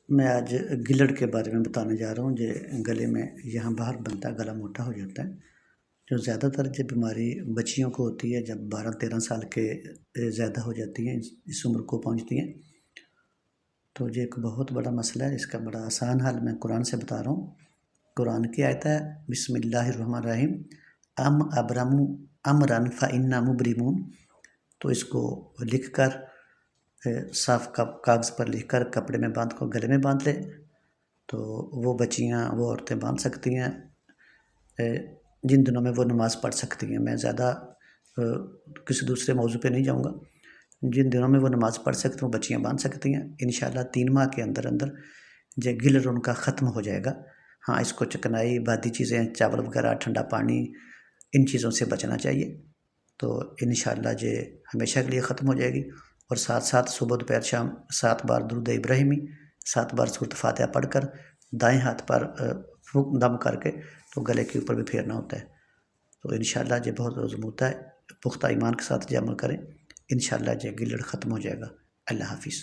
میں آج گلڑ کے بارے میں بتانے جا رہا ہوں۔ گلے میں یہاں باہر بنتا ہے، گلا موٹا ہو جاتا ہے، جو زیادہ تر جو بیماری بچیوں کو ہوتی ہے جب 12-13 سال کے زیادہ ہو جاتی ہیں، اس عمر کو پہنچتی ہیں، تو یہ ایک بہت بڑا مسئلہ ہے۔ اس کا بڑا آسان حل میں قرآن سے بتا رہا ہوں۔ قرآن کی آیت ہے، بسم اللہ الرحمن الرحیم، ام ابرم امرن فانا مبرمون۔ تو اس کو لکھ کر صاف کاغذ پر لکھ کر کپڑے میں باندھ کر گلے میں باندھ لے تو وہ بچیاں، وہ عورتیں باندھ سکتی ہیں جن دنوں میں وہ نماز پڑھ سکتی ہیں۔ میں زیادہ کسی دوسرے موضوع پہ نہیں جاؤں گا۔ جن دنوں میں وہ نماز پڑھ سکتی ہیں وہ بچیاں باندھ سکتی ہیں۔ انشاءاللہ 3 ماہ کے اندر اندر یہ گلر ان کا ختم ہو جائے گا۔ ہاں، اس کو چکنائی، بادی چیزیں، چاول وغیرہ، ٹھنڈا پانی، ان چیزوں سے بچنا چاہیے۔ تو انشاءاللہ یہ ہمیشہ کے لیے ختم ہو جائے گی۔ اور ساتھ ساتھ صبح دوپہر شام 7 بار درود ابراہیمی، 7 بار سورۃ فاتحہ پڑھ کر دائیں ہاتھ پر دم کر کے تو گلے کے اوپر بھی پھیرنا ہوتا ہے۔ تو انشاءاللہ یہ بہت عظم ہوتا ہے۔ پختہ ایمان کے ساتھ یہ عمل کریں، انشاءاللہ یہ گلڑ ختم ہو جائے گا۔ اللہ حافظ۔